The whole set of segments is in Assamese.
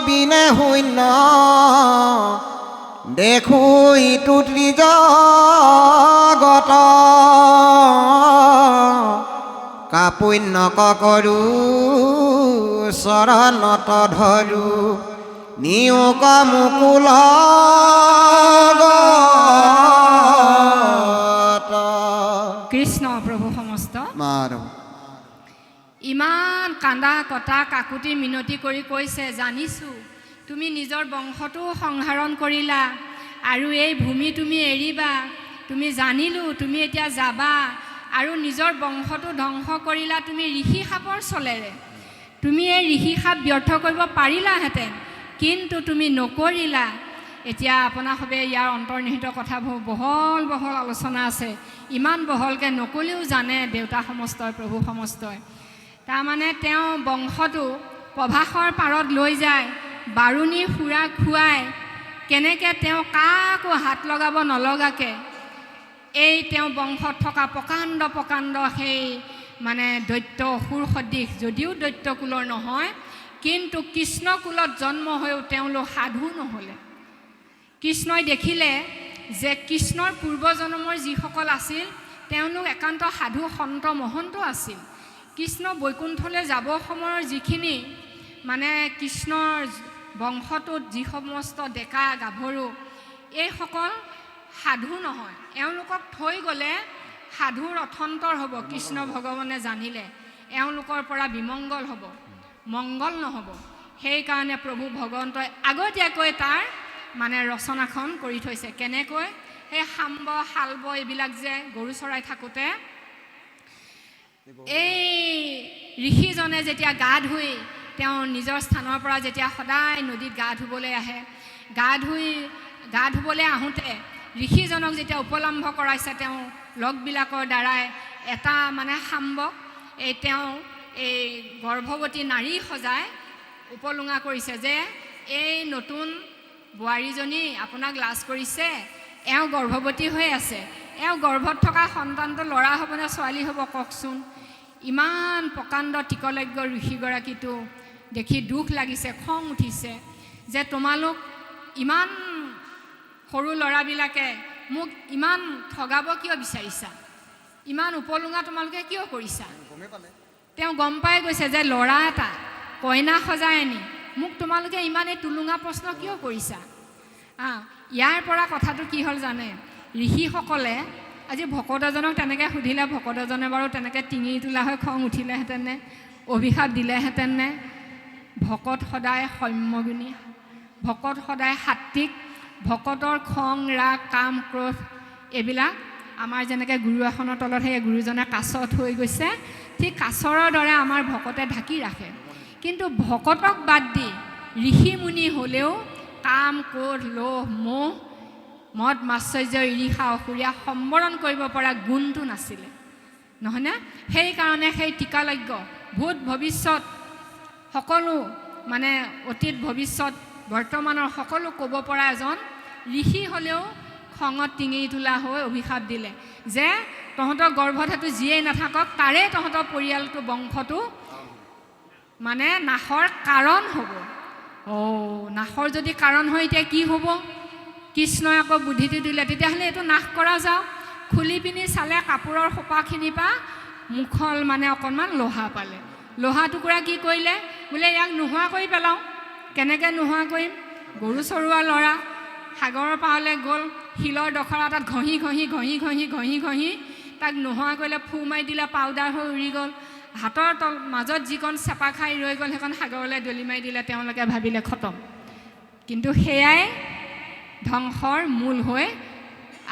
বিনে শূন্য দেখো ইটো ত্ৰিজগত কাপুণ্যক কৰো চৰণত ধৰো নিয়োগ মুকুল কৃষ্ণ প্ৰভু সমস্ত ইমান কান্দা কটা কাকুতি মিনতি কৰি কৈছে, জানিছোঁ তুমি নিজৰ বংশটো সংহৰণ কৰিলা আৰু এই ভূমি তুমি এৰিবা। তুমি জানিলোঁ তুমি এতিয়া যাবা আৰু নিজৰ বংশটো ধ্বংস কৰিলা তুমি ঋষি সাপৰ চলেৰে। তুমি এই ঋষি সাপ ব্যৰ্থ কৰিব পাৰিলাহেঁতেন, কিন্তু তুমি নকৰিলা। এতিয়া আপোনাসবে ইয়াৰ অন্তৰ্নিহিত কথাবোৰ বহল বহল আলোচনা আছে। ইমান বহলকৈ নকলেও জানে দেউতা সমস্তই প্ৰভু সমস্তই। তাৰমানে তেওঁ বংশটো প্ৰভাসৰ পাৰত লৈ যায়, বাৰুণী সুৰা খুৱাই কেনেকৈ তেওঁ কাকো হাত লগাব নলগাকৈ এই তেওঁ বংশত থকা প্ৰকাণ্ড প্ৰকাণ্ড সেই মানে দৈত্য অসুৰ সদৃশ, যদিও দৈত্য কুলৰ নহয়, কিন্তু কৃষ্ণ কুলত জন্ম হৈও তেওঁলোক সাধু নহ'লে। কৃষ্ণই দেখিলে যে কৃষ্ণৰ পূৰ্বজন্মৰ যিসকল আছিল তেওঁলোক একান্ত সাধু সন্ত মহন্ত আছিল। কৃষ্ণ বৈকুণ্ঠলৈ যাব সময়ৰ যিখিনি মানে কৃষ্ণৰ বংশটোত যি সমস্ত ডেকা গাভৰু এইসকল সাধু নহয়। এওঁলোকক থৈ গ'লে সাধুৰ অথন্তৰ হ'ব। কৃষ্ণ ভগৱানে জানিলে এওঁলোকৰ পৰা বিমংগল হ'ব, মংগল নহ'ব। সেইকাৰণে প্ৰভু ভগৱন্তই আগতীয়াকৈ তাৰ মানে ৰচনাখন কৰি থৈছে। কেনেকৈ সেই শাম্ব শাল্ব এইবিলাক যে গৰু চৰাই থাকোঁতে এই ঋষিজনে যেতিয়া গা ধুই তেওঁ নিজৰ স্থানৰ পৰা যেতিয়া সদায় নদীত গা ধুবলৈ আহে, গা ধুবলৈ আহোঁতে ঋষিজনক যেতিয়া উপলম্ভ কৰাইছে তেওঁ লগবিলাকৰ দ্বাৰাই এটা মানে শাম্বক তেওঁ এই গৰ্ভৱতী নাৰী সজাই উপলুঙা কৰিছে যে এই নতুন বোৱাৰীজনী আপোনাক লাজ কৰিছে, এওঁ গৰ্ভৱতী হৈ আছে, এওঁ গৰ্ভত থকা সন্তানটো ল'ৰা হ'ব নে ছোৱালী হ'ব কওকচোন। ইমান প্ৰকাণ্ড টিকলজ্ঞ ঋষিগৰাকীটো দেখি দুখ লাগিছে, খং উঠিছে যে তোমালোক ইমান সৰু ল'ৰাবিলাকে মোক ইমান ঠগাব কিয় বিচাৰিছা, ইমান উপলুঙা তোমালোকে কিয় কৰিছা। তেওঁ গম পাই গৈছে যে ল'ৰা এটা কইনা সজাই আনি মোক তোমালোকে ইমান এই টুলুঙা প্ৰশ্ন কিয় কৰিছা। ইয়াৰ পৰা কথাটো কি হ'ল জানে, ঋষিসকলে আজি ভকত এজনক তেনেকৈ সুধিলে, ভকত এজনে বাৰু তেনেকৈ টিঙি তোলা হৈ খং উঠিলেহেঁতেনে, অভিশাপ দিলেহেঁতেনে। ভকত সদায় সৌম্যগুণী, ভকত সদায় সাত্বিক, ভকতৰ খং ৰাগ কাম ক্ৰোধ এইবিলাক আমাৰ যেনেকৈ গুৰু আসনৰ তলত সেই গুৰুজনে কাছ থৈ গৈছে, ঠিক কাছৰ দৰে আমাৰ ভকতে ঢাকি ৰাখে। কিন্তু ভকতক বাদ দি ঋষি মুনি হ'লেও কাম ক্ৰোধ লোভ মোহ মদ মাশ্চৰ্য ঈৰ্ষা অসুৰীয়া সম্বৰণ কৰিব পৰা গুণটো নাছিলে, নহয়নে। সেইকাৰণে সেই টিকালজ্ঞ ভূত ভৱিষ্যত সকলো মানে অতীত ভৱিষ্যত বৰ্তমানৰ সকলো ক'ব পৰা এজন ঋষি হ'লেও খঙত টিঙি তোলা হৈ অভিশাপ দিলে যে তহঁতৰ গৰ্ভধাতু যিয়েই নাথাকক তাৰে তহঁতৰ পৰিয়ালটো বংশটো মানে নাশৰ কাৰণ হ'ব। নাশৰ যদি কাৰণ হয় এতিয়া কি হ'ব। কৃষ্ণই আকৌ বুদ্ধিটো দিলে, তেতিয়াহ'লে এইটো নাশ কৰা যাওক। খুলি পিনি চালে কাপোৰৰ সোপাখিনিৰ পৰা মুখল মানে অকণমান লোহা পালে। লোহা টুকুৰা কি কৰিলে, বোলে ইয়াক নোহোৱা কৰি পেলাওঁ। কেনেকৈ নোহোৱা কৰিম, গৰু চৰুৱা ল'ৰা সাগৰৰ পাৰলৈ গ'ল, শিলৰ দখৰা তাত ঘঁহি ঘঁহি ঘঁহি ঘঁহি ঘঁহি ঘঁহি তাক নোহোৱা কৰিলে, ফু মাৰি দিলে, পাউডাৰ হৈ উৰি গ'ল। হাতৰ মাজত যিকণ চেপা খাই ৰৈ গ'ল সেইখন সাগৰলৈ দলি মাৰি দিলে, তেওঁলোকে ভাবিলে খতম। কিন্তু সেয়াই ধ্বংসৰ মূল হৈ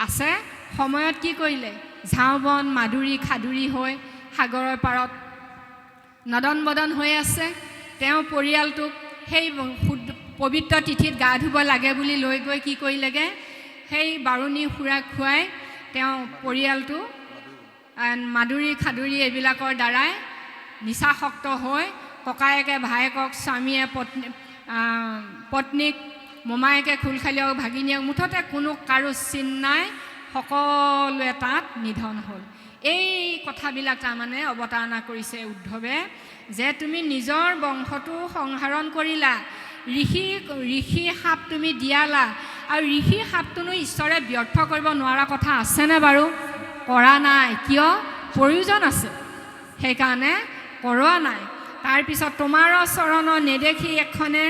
আছে। সময়ত কি কৰিলে, ঝাওঁবন মাধুৰী খাদুৰী হৈ সাগৰৰ পাৰত নদন বদন হৈ আছে। তেওঁ পৰিয়ালটোক সেই পবিত্ৰ তিথিত গা ধুব লাগে বুলি লৈ গৈ কি কৰিলেগৈ, সেই বাৰুণী সুৰা খুৱাই তেওঁ পৰিয়ালটো মাধুৰী খাদুৰী এইবিলাকৰ দ্বাৰাই নিচাসক্ত হৈ ককায়েকে ভায়েকক, স্বামীয়ে পত্নীক, মোমায়েকে খুলখালীয়ক, ভাগিনীয়েক, মুঠতে কোনো কাৰো চিন নাই, সকলোৱে তাত নিধন হ'ল। এই কথাবিলাক তাৰমানে অৱতাৰণা কৰিছে উদ্ধৱে যে তুমি নিজৰ বংশটো সংহৰণ কৰিলা, ঋষি সাপ তুমি দিয়ালা আৰু ঋষি সাপটোনো ঈশ্বৰে ব্যৰ্থ কৰিব নোৱাৰা কথা আছেনে বাৰু? কৰা নাই। কিয়? প্ৰয়োজন আছে, সেইকাৰণে কৰোৱা নাই। তাৰপিছত তোমাৰ চৰণ নেদেখি এক্ষণে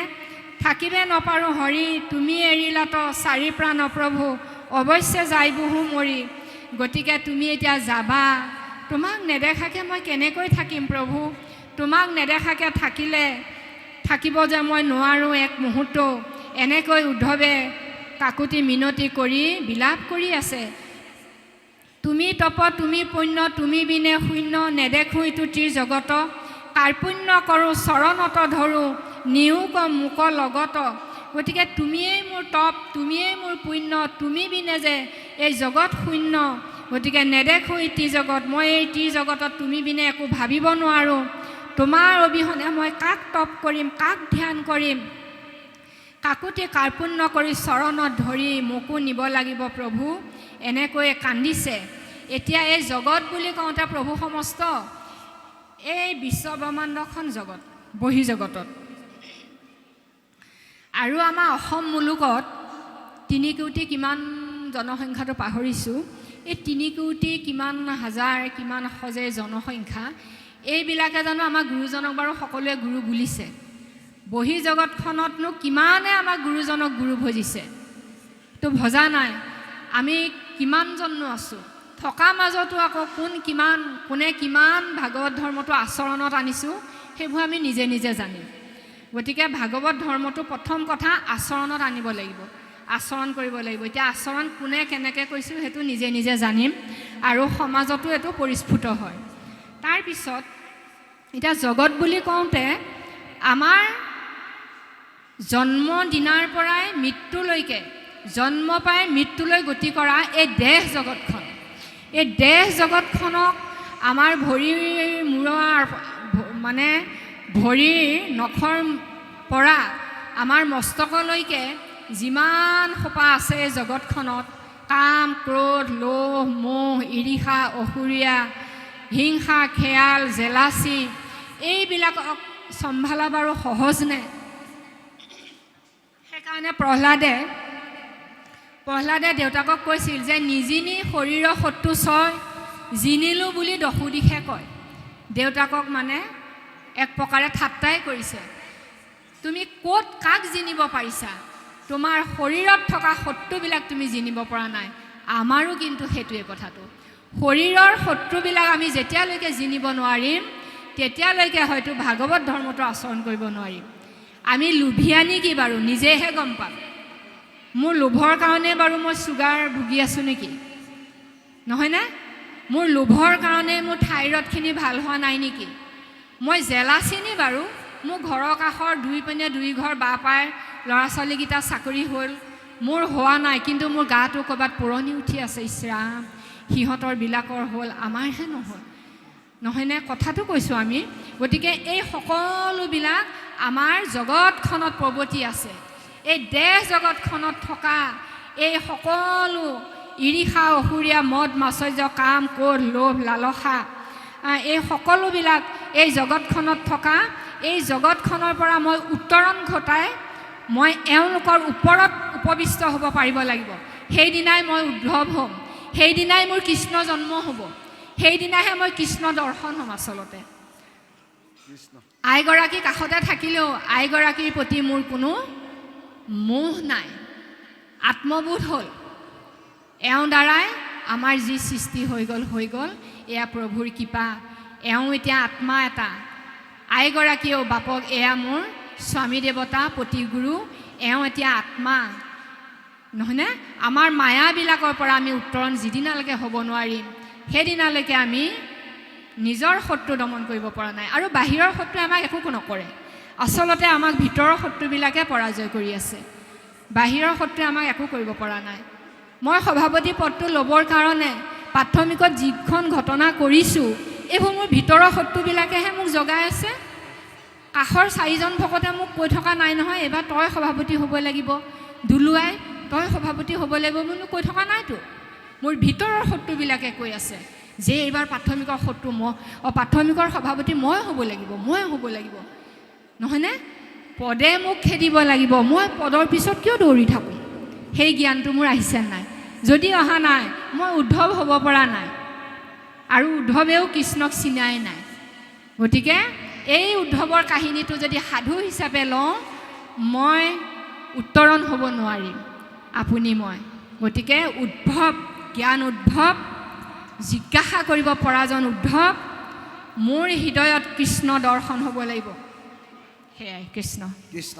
থাকিবে নপাৰোঁ হৰি, তুমি এৰিলাত চাৰি প্ৰাণ প্ৰভু, অৱশ্যে যাই বহু মৰি। গতিকে তুমি এতিয়া যাবা, তোমাক নেদেখাকৈ মই কেনেকৈ থাকিম প্ৰভু? তোমাক নেদেখাকৈ থাকিব যে মই নোৱাৰোঁ এক মুহূৰ্ত। এনেকৈ উদ্ধৱে কাকুতি মিনতি কৰি বিলাপ কৰি আছে। তুমি তপ তুমি পুণ্য, তুমি বিনে শূন্য, নেদেখোঁ ইটো তীৰ জগত। কাৰ্পুণ্য কৰোঁ চৰণত ধৰোঁ, নিয়োগ মোক লগত। গতিকে তুমিয়েই মোৰ তপ, তুমিয়েই মোৰ পুণ্য, তুমি বিনে যে এই জগত শূন্য। গতিকে নেদেখোঁ ইটি জগত, মই এই তীৰ জগতত তুমি বিনে একো ভাবিব নোৱাৰোঁ। তোমাৰ অবিহনে মই কাক তপ কৰিম, কাক ধ্যান কৰিম? কাকুতি কাৰ্পুণ্য কৰি চৰণত ধৰি মোকো নিব লাগিব প্ৰভু, এনেকৈ কান্দিছে। এতিয়া এই জগত বুলি কওঁতে প্ৰভু সমস্ত এই বিশ্বব্ৰহ্মাণ্ডখন জগত, বহিৰ্জগতত। আৰু আমাৰ অসম মুলুকত 3 কোটি কিমান জনসংখ্যাটো পাহৰিছোঁ, এই 3 কোটি কিমান হাজাৰ কিমান সজে জনসংখ্যা, এইবিলাকে জানো আমাৰ গুৰুজনক বাৰু সকলোৱে গুৰু বুলিছে? বহিৰ্জগতখনতনো কিমানে আমাৰ গুৰুজনক গুৰু ভজিছে? তো ভজা নাই। আমি কিমানজননো আছোঁ? থকা মাজতো আকৌ কোনে কিমান ভাগৱত ধৰ্মটো আচৰণত আনিছোঁ, সেইবোৰ আমি নিজে নিজে জানিম। গতিকে ভাগৱত ধৰ্মটো প্ৰথম কথা আচৰণত আনিব লাগিব, আচৰণ কৰিব লাগিব। এতিয়া আচৰণ কোনে কেনেকৈ কৈছোঁ সেইটো নিজে নিজে জানিম, আৰু সমাজতো এইটো পৰিস্ফুট হয়। তাৰপিছত এতিয়া জগত বুলি কওঁতে আমাৰ জন্ম দিনাৰ পৰাই মৃত্যুলৈকে, জন্ম পাই মৃত্যুলৈ গতি কৰা এই দেহ জগতখন, এই দেহ জগতখনক আমাৰ ভৰিৰ মূৰৰ মানে ভৰিৰ নখৰ পৰা আমাৰ মস্তকলৈকে যিমান সোপা আছে এই জগতখনত, কাম ক্ৰোধ লোভ মোহ ঈৰ্ষা অসূয়া হিংসা খেয়াল জেলাচি, এইবিলাকক চম্ভালা বাৰু সহজ নে? সেইকাৰণে প্ৰহ্লাদে দেউতাকক কৈছিল যে নিজিনি শৰীৰৰ শত্ৰু ছয়, জিনিলোঁ বুলি দশো দিশে কয়। দেউতাকক মানে এক প্ৰকাৰে ঠাট্টাই কৰিছে। তুমি ক'ত কাক জিনিব পাৰিছা? তোমাৰ শৰীৰত থকা শত্ৰুবিলাক তুমি জিনিব পৰা নাই। আমাৰো কিন্তু সেইটোৱে কথাটো, শৰীৰৰ শত্ৰুবিলাক আমি যেতিয়ালৈকে জিনিব নোৱাৰিম তেতিয়ালৈকে হয়তো ভাগৱত ধৰ্মটো আচৰণ কৰিব নোৱাৰিম। আমি লোভিয়া নেকি বাৰু? নিজেহে গম পাম। মোৰ লোভৰ কাৰণে বাৰু মই চুগাৰ ভুগি আছোঁ নেকি? নহয়নে? মোৰ লোভৰ কাৰণে মোৰ থাইৰয়ডখিনি ভাল হোৱা নাই নেকি? মই জেলাচিনি বাৰু? মোৰ ঘৰৰ কাষৰ দুই পিনে দুই ঘৰ বাপাই ল'ৰা ছোৱালীকেইটা চাকৰি হ'ল, মোৰ হোৱা নাই, কিন্তু মোৰ গাটো ক'ৰবাত পুৰণি উঠি আছে, ইছৰাম সিহঁতৰ বিলাকৰ হ'ল, আমাৰহে নহ'ল। নহয়নে? কথাটো কৈছোঁ আমি। গতিকে এই সকলোবিলাক আমাৰ জগতখনত প্ৰৱৰ্তি আছে। এই দেহ জগতখনত থকা এই সকলো ঈৰ্ষা অসূয়া মদ মাচৰ্য কাম ক্ৰোধ লোভ লালসা, এই সকলোবিলাক এই জগতখনত থকা, এই জগতখনৰ পৰা মই উত্তৰণ ঘটাই মই এওঁলোকৰ ওপৰত উপবিষ্ট হ'ব পাৰিব লাগিব। সেইদিনাই মই উদ্ভৱ হ'ম, সেইদিনাই মোৰ কৃষ্ণ জন্ম হ'ব, সেইদিনাহে মই কৃষ্ণ দৰ্শন হ'ম। আচলতে আইগৰাকী কাষতে থাকিলেও আইগৰাকীৰ প্ৰতি মোৰ কোনো মোহ নাই, আত্মবোধ হ'ল। এওঁ দ্বাৰাই আমাৰ যি সৃষ্টি হৈ গ'ল এয়া প্ৰভুৰ কৃপা। এওঁ এতিয়া আত্মা এটা, আইগৰাকীয়েও বাপক এয়া মোৰ স্বামী দেৱতা পতি গুৰু, এওঁ এতিয়া আত্মা। নহয়নে? আমাৰ মায়াবিলাকৰ পৰা আমি উত্তৰণ যিদিনালৈকে হ'ব নোৱাৰিম সেইদিনালৈকে আমি নিজৰ শত্ৰু দমন কৰিব পৰা নাই। আৰু বাহিৰৰ শত্ৰুৱে আমাক একো নকৰে, আচলতে আমাক ভিতৰৰ শত্ৰুবিলাকে পৰাজয় কৰি আছে। বাহিৰৰ শত্ৰুৱে আমাক একো কৰিব পৰা নাই। মই সভাপতি পদটো ল'বৰ কাৰণে প্ৰাথমিকত যিখন ঘটনা কৰিছোঁ এইবোৰ মোৰ ভিতৰৰ শত্ৰুবিলাকেহে মোক জগাই আছে। কাষৰ 4জন ভকতে মোক কৈ থকা নাই নহয় এইবাৰ তই সভাপতি হ'ব লাগিব, দুলুৱাই তই সভাপতি হ'ব লাগিব বুলি কৈ থকা নাইতো। মোৰ ভিতৰৰ শত্ৰুবিলাকে কৈ আছে যে এইবাৰ প্ৰাথমিকৰ শত্ৰু প্ৰাথমিকৰ সভাপতি মই হ'ব লাগিব। নহয়নে? পদে মোক খেদিব লাগিব, মই পদৰ পিছত কিয় দৌৰি থাকোঁ? সেই জ্ঞানটো মোৰ আহিছে নাই? যদি অহা নাই, মই উদ্ধৱ হ'ব পৰা নাই, আৰু উদ্ধৱেও কৃষ্ণক চিনাই নাই। গতিকে এই উদ্ধৱৰ কাহিনীটো যদি সাধু হিচাপে লওঁ, মই উত্তৰণ হ'ব নোৱাৰিম, আপুনি মই। গতিকে উদ্ভৱ, জ্ঞান উদ্ভৱ, জিজ্ঞাসা কৰিব পৰাজন উদ্ধৱ, মোৰ হৃদয়ত কৃষ্ণ দৰ্শন হ'ব লাগিব। সেয়াই কৃষ্ণ কৃষ্ণ।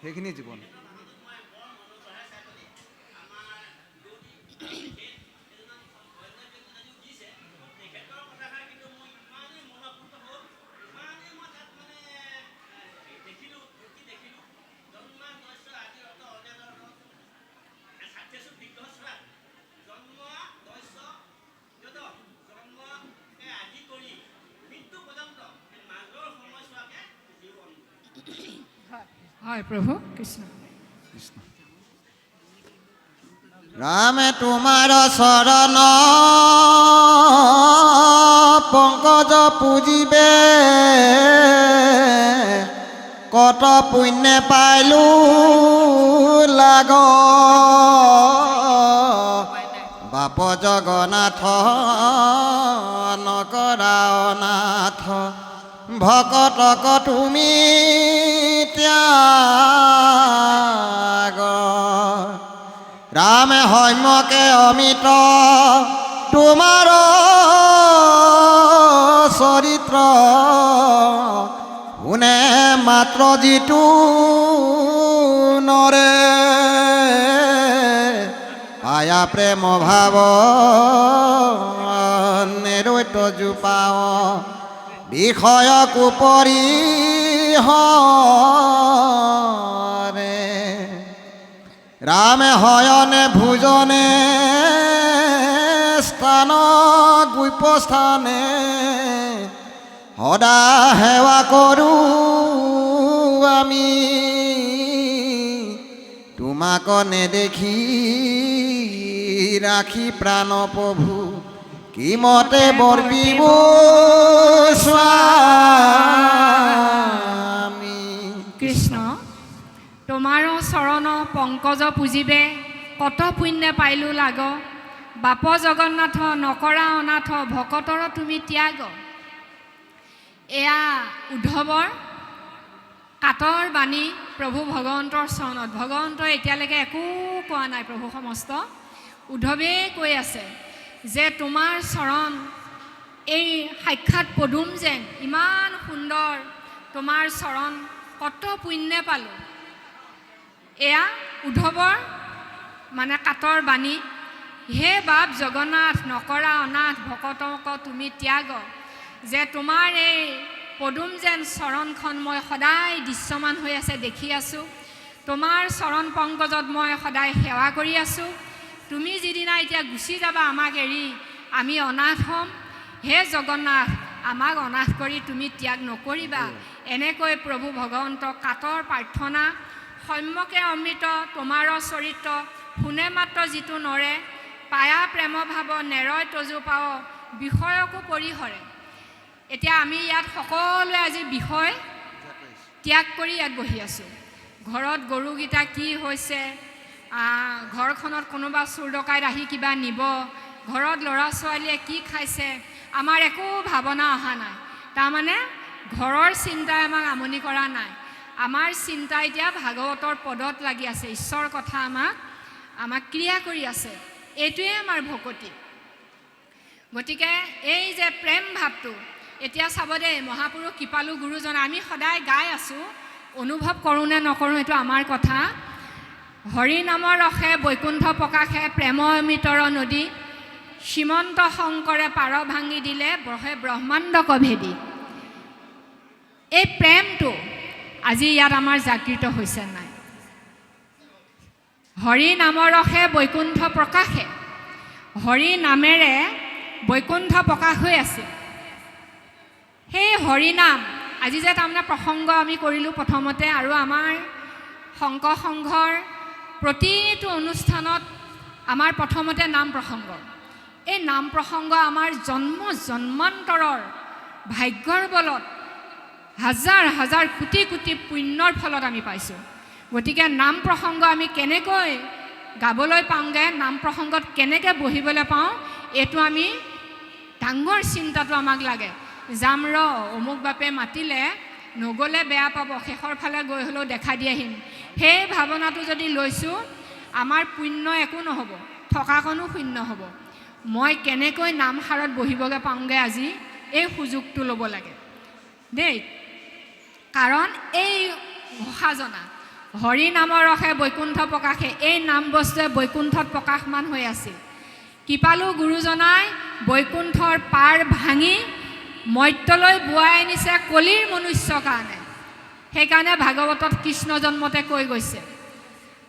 সেইখিনি জীৱন হয় প্ৰভু কৃষ্ণ। ৰামে তোমাৰ চৰণ পংকজ পূজিবে, কত পুণ্য পাইলো লাগ, বাপ জগন্নাথ নকৰা অনাথ, ভকতক তুমি ত্যাগ। ৰাম সম্যকে অমিত তোমাৰ চৰিত্ৰ, শুনে মাত্ৰ যিটো নৰে, আয়া প্ৰেম ভাৱ নিৰৈত জোপাও, বিষয়ক উপৰি হৰে। ৰামে হয়নে ভোজনে স্থান গুপ্যস্থানে, সদা সেৱা কৰোঁ আমি, তোমাক নেদেখি ৰাখি প্ৰাণ প্ৰভু, কি মতে বৰ্পিব স্বামী। কৃষ্ণ তোমাৰ চৰণ পংকজ পূজিবে, কত পুণ্য পাইলো লাগ, বাপ জগন্নাথ নকৰা অনাথ, ভকতৰ তুমি ত্যাগ। এয়া উদ্ধৱৰ কাটৰ বাণী প্ৰভু ভগৱন্তৰ চৰণত। ভগৱন্তই এতিয়ালৈকে একো কোৱা নাই, প্ৰভু সমস্ত উদ্ধৱেই কৈ আছে যে তোমাৰ চৰণ এই সাক্ষাৎ পদুম যেন ইমান সুন্দৰ, তোমাৰ চৰণ কত পুণ্য পালোঁ। এয়া উদ্ধৱৰ মানে কাটৰ বাণী। হে বাপ জগন্নাথ নকৰা অনাথ, ভকতক তুমি ত্যাগ, যে তোমাৰ এই পদুম যেন চৰণখন মই সদায় দৃশ্যমান হৈ আছে, দেখি আছোঁ। তোমাৰ চৰণ পংকজত মই সদায় সেৱা কৰি আছোঁ। তুমি যিদিনা এতিয়া গুচি যাবা আমাক এৰি, আমি অনাথ হ'ম। হে জগন্নাথ, আমাক অনাথ কৰি তুমি ত্যাগ নকৰিবা। এনেকৈ প্ৰভু ভগৱন্তক কাটৰ প্ৰাৰ্থনা। সম্যকে অমৃত তোমাৰ চৰিত্ৰ, শুনে মাত্ৰ যিটো নৰে, পায়া প্ৰেম ভাৱ নেৰয় তজু পাৱ, বিষয়কো পৰিহৰে। এতিয়া আমি ইয়াত সকলোৱে আজি বিষয় ত্যাগ কৰি ইয়াত বহি আছোঁ। ঘৰত গৰুকেইটা কি হৈছে, ঘৰখনত কোনোবা চোৰ ডকাইত আহি কিবা নিব, ঘৰত ল'ৰা ছোৱালীয়ে কি খাইছে, আমাৰ একো ভাৱনা অহা নাই। তাৰমানে ঘৰৰ চিন্তাই আমাক আমনি কৰা নাই। আমাৰ চিন্তা এতিয়া ভাগৱতৰ পদত লাগি আছে, ঈশ্বৰৰ কথা আমাক ক্ৰিয়া কৰি আছে। এইটোৱে আমাৰ ভকতি। গতিকে এই যে প্ৰেম ভাৱটো এতিয়া চাব দেই, মহাপুৰুষ কৃপালু গুৰুজনে আমি সদায় গাই আছোঁ, অনুভৱ কৰোঁ নে নকৰোঁ এইটো আমাৰ কথা। হৰি নামৰ ৰসে বৈকুণ্ঠ প্ৰকাশে, প্ৰেম অমৃতৰ নদী, শ্ৰীমন্ত শংকৰে পাৰ ভাঙি দিলে, ব্ৰহে ব্ৰহ্মাণ্ডক ভেদি। এই প্ৰেমটো আজি ইয়াত আমাৰ জাগৃত হৈছে নাই? হৰি নামৰ ৰসে বৈকুণ্ঠ প্ৰকাশে, হৰি নামেৰে বৈকুণ্ঠ প্ৰকাশ হৈ আছে। সেই হৰিনাম আজি যে তাৰমানে প্ৰসংগ আমি কৰিলোঁ প্ৰথমতে, আৰু আমাৰ শংকৰ সংঘৰ প্ৰতিটো অনুষ্ঠানত আমাৰ প্ৰথমতে নাম প্ৰসংগ। এই নাম প্ৰসংগ আমাৰ জন্মান্তৰৰ ভাগ্যৰ বলত হাজাৰ হাজাৰ কোটি কোটি পুণ্যৰ ফলত আমি পাইছোঁ। গতিকে নাম প্ৰসংগ আমি কেনেকৈ গাবলৈ পাওঁগৈ, নাম প্ৰসংগত কেনেকৈ বহিবলৈ পাওঁ, এইটো আমি ডাঙৰ চিন্তাটো আমাক লাগে। যাম ৰ অমুক বাপে মাতিলে, নগ'লে বেয়া পাব, শেষৰ ফালে গৈ হ'লেও দেখা দি আহিম, সেই ভাৱনাটো যদি লৈছোঁ আমাৰ পুণ্য একো নহ'ব, থকাকণো শূন্য হ'ব। মই কেনেকৈ নামশাৰত বহিবগৈ পাওঁগৈ আজি এই সুযোগটো ল'ব লাগে দেই। কাৰণ এই ঘোষাজনা হৰি নামৰ ৰসে বৈকুণ্ঠ প্ৰকাশে, এই নাম বস্তুৱে বৈকুণ্ঠত প্ৰকাশমান হৈ আছিল। কৃপালু গুৰুজনাই বৈকুণ্ঠৰ পাৰ ভাঙি মৰ্ত্যলৈ বোৱাই আনিছে কলিৰ মনুষ্যৰ কাৰণে। সেইকাৰণে ভাগৱতত কৃষ্ণ জন্মতে কৈ গৈছে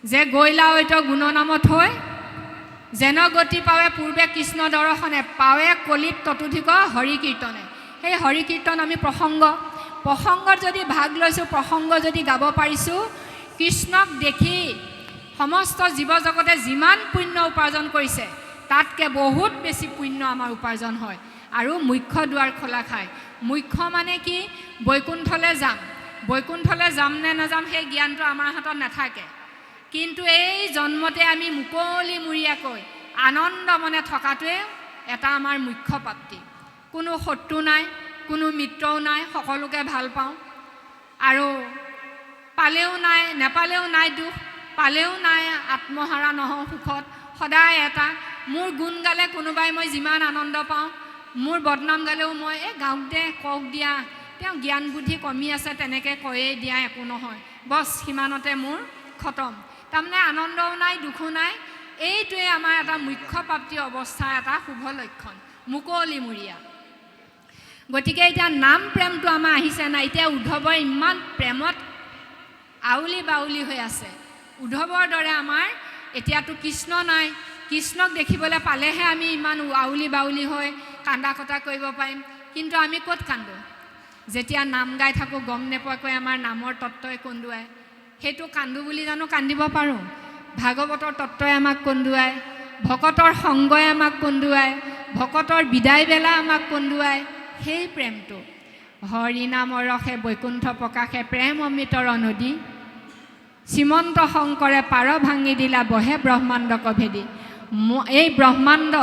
যে গৈলা ঐত গুণনামত হৈ যেন গতি পাৱে পূৰ্বে কৃষ্ণ দৰ্শনে, পাৱে কলিত ততোধিক হৰি কীৰ্তনে। সেই হৰি কীৰ্তন আমি প্ৰসংগত যদি ভাগ লৈছোঁ, প্ৰসংগ যদি গাব পাৰিছোঁ, কৃষ্ণক দেখি সমস্ত জীৱ জগতে যিমান পুণ্য উপাৰ্জন কৰিছে তাতকৈ বহুত বেছি পুণ্য আমাৰ উপাৰ্জন হয়। আৰু মুখ্য দুৱাৰ খোলা খায়। মুখ্য মানে কি? বৈকুণ্ঠলৈ যাম, বৈকুণ্ঠলৈ যাম নে নাযাম সেই জ্ঞানটো আমাৰ হাতত নাথাকে। কিন্তু এই জন্মতে আমি মুকলিমূৰীয়াকৈ আনন্দ মনে থকাটোৱে এটা আমাৰ মুখ্য প্ৰাপ্তি। কোনো শত্ৰু নাই, কোনো মিত্ৰও নাই, সকলোকে ভাল পাওঁ। আৰু পালেও নাই, নেপালেও নাই দুখ, পালেও নাই আত্মহাৰা নহওঁ সুখত। সদায় এটা মোৰ গুণ গালে কোনোবাই মই যিমান আনন্দ পাওঁ, মোৰ বদনাম গালেও মই গাঁৱক দে কওক দিয়া, তেওঁ জ্ঞান বুদ্ধি কমি আছে তেনেকৈ কৈয়ে দিয়া, একো নহয়, বছ সিমানতে মোৰ খতম। তাৰমানে আনন্দও নাই, দুখো নাই। এইটোৱে আমাৰ এটা মুখ্য প্ৰাপ্তি অৱস্থাৰ এটা শুভ লক্ষণ, মুকলিমূৰীয়া। গতিকে এতিয়া নাম প্ৰেমটো আমাৰ আহিছে নাই? এতিয়া উদ্ধৱৰ ইমান প্ৰেমত আউলি বাউলি হৈ আছে। উদ্ধৱৰ দৰে আমাৰ এতিয়াতো কৃষ্ণ নাই, কৃষ্ণক দেখিবলৈ পালেহে আমি ইমান আউলি বাউলি হৈ কান্দা কটা কৰিব পাৰিম। কিন্তু আমি ক'ত কান্দোঁ? যেতিয়া নাম গাই থাকোঁ গম নোপোৱাকৈ আমাৰ নামৰ তত্ত্বই কন্দুৱাই। সেইটো কান্দো বুলি জানো কান্দিব পাৰোঁ? ভাগৱতৰ তত্ত্বই আমাক কন্দুৱাই, ভকতৰ সংগই আমাক কন্দুৱাই, ভকতৰ বিদায় বেলা আমাক কন্দুৱাই। সেই প্ৰেমটো হৰি নামৰ ৰসে বৈকুণ্ঠ প্ৰকাশে প্ৰেম অমৃতৰ নদী, শ্ৰীমন্ত শংকৰে পাৰ ভাঙি দিলা বহে ব্ৰহ্মাণ্ডক ভেদি। এই ব্ৰহ্মাণ্ড,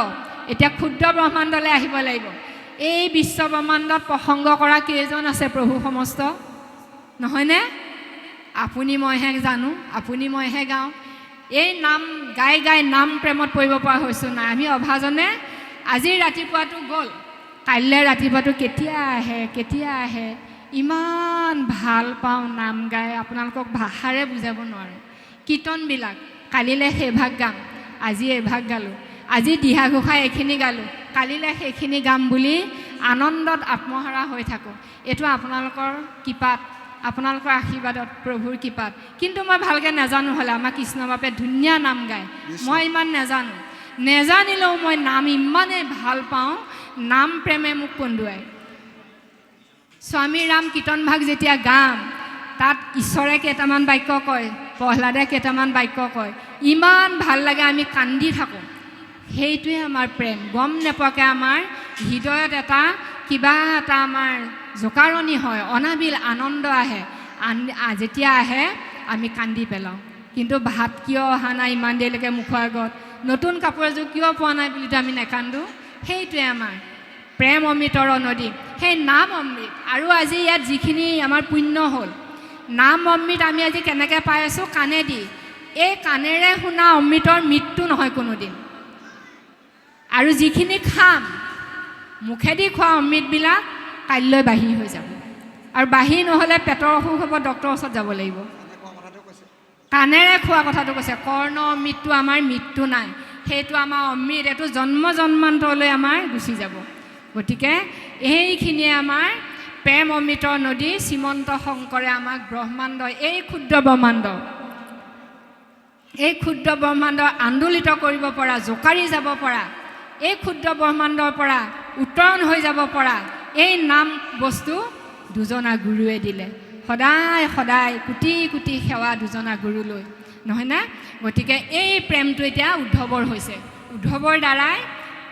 এতিয়া ক্ষুদ্ৰ ব্ৰহ্মাণ্ডলৈ আহিব লাগিব। এই বিশ্ব ব্ৰহ্মাণ্ডত প্ৰসংগ কৰা কেইজন আছে প্ৰভু সমস্ত? নহয়নে? আপুনি মইহে জানো, আপুনি মইহে গাওঁ। এই নাম গাই গাই নাম প্ৰেমত পৰিব পৰা হৈছোঁ নাই? আমি অভাজনে আজি ৰাতিপুৱাটো গ'ল, কাইলৈ ৰাতিপুৱাটো কেতিয়া আহে কেতিয়া আহে। ইমান ভাল পাওঁ নাম গাই, আপোনালোকক ভাষাৰে বুজাব নোৱাৰোঁ। কীৰ্তনবিলাক কালিলৈ সেইভাগ গাম, আজি এভাগ গালোঁ, আজি দিহা ঘোষাই এইখিনি গালোঁ, কালিলৈ সেইখিনি গাম বুলি আনন্দত আত্মহাৰা হৈ থাকোঁ। এইটো আপোনালোকৰ কৃপাত, আপোনালোকৰ আশীৰ্বাদত, প্ৰভুৰ কৃপাত। কিন্তু মই ভালকৈ নাজানো হ'লে, আমাৰ কৃষ্ণ বাপে ধুনীয়া নাম গায়, মই ইমান নাজানো। নেজানিলেও মই নাম ইমানেই ভাল পাওঁ, নাম প্ৰেমে মোক কন্দুৱাই। স্বামী ৰাম কীৰ্তন ভাগ যেতিয়া গাম, তাত ঈশ্বৰে কেইটামান বাক্য কয়, প্ৰহ্লাদে কেইটামান বাক্য কয়, ইমান ভাল লাগে, আমি কান্দি থাকোঁ। সেইটোৱে আমাৰ প্ৰেম। গম নোপোৱাকৈ আমাৰ হৃদয়ত এটা কিবা এটা আমাৰ জোকাৰণি হয়, অনাবিল আনন্দ আহে। যেতিয়া আহে আমি কান্দি পেলাওঁ। কিন্তু ভাত কিয় অহা নাই ইমান দেৰিলৈকে মুখৰ আগত, নতুন কাপোৰ এযোৰ কিয় পোৱা নাই বুলিতো আমি নাকান্দো। সেইটোৱে আমাৰ প্ৰেম অমৃতৰ নদী, সেই নাম অমৃত। আৰু আজি ইয়াত যিখিনি আমাৰ পুণ্য হ'ল, নাম অমৃত আমি আজি কেনেকৈ পাই আছোঁ? কাণেদি। এই কাণেৰে শুনা অমৃতৰ মৃত্যু নহয় কোনোদিন। আৰু যিখিনি খাম, মুখেদি খোৱা অমৃতবিলাক কাইলৈ বাহিৰ হৈ যাব। আৰু বাহিৰ নহ'লে পেটৰ অসুখ হ'ব, ডক্টৰৰ ওচৰত যাব লাগিব। কাণেৰে খোৱা কথাটো কৈছে। কৰ্ণ অমৃতটো আমাৰ মৃত্যু নাই, সেইটো আমাৰ অমৃত, এইটো জন্ম জন্মান্তৰলৈ আমাৰ গুচি যাব। গতিকে এইখিনিয়ে আমাৰ প্ৰেম অমৃতৰ নদী। শ্ৰীমন্ত শংকৰে আমাক ব্ৰহ্মাণ্ড, এই ক্ষুদ্ৰ ব্ৰহ্মাণ্ড আন্দোলিত কৰিব পৰা, জোকাৰি যাব পৰা এই ক্ষুদ্ৰ ব্ৰহ্মাণ্ডৰ পৰা উত্তৰণ হৈ যাব পৰা এই নাম বস্তু দুজনা গুৰুৱে দিলে। সদায় সদায় কোটি কোটি সেৱা দুজনা গুৰুলৈ, নহয়নে? গতিকে এই প্ৰেমটো এতিয়া উদ্ধৱৰ হৈছে। উদ্ধৱৰ দ্বাৰাই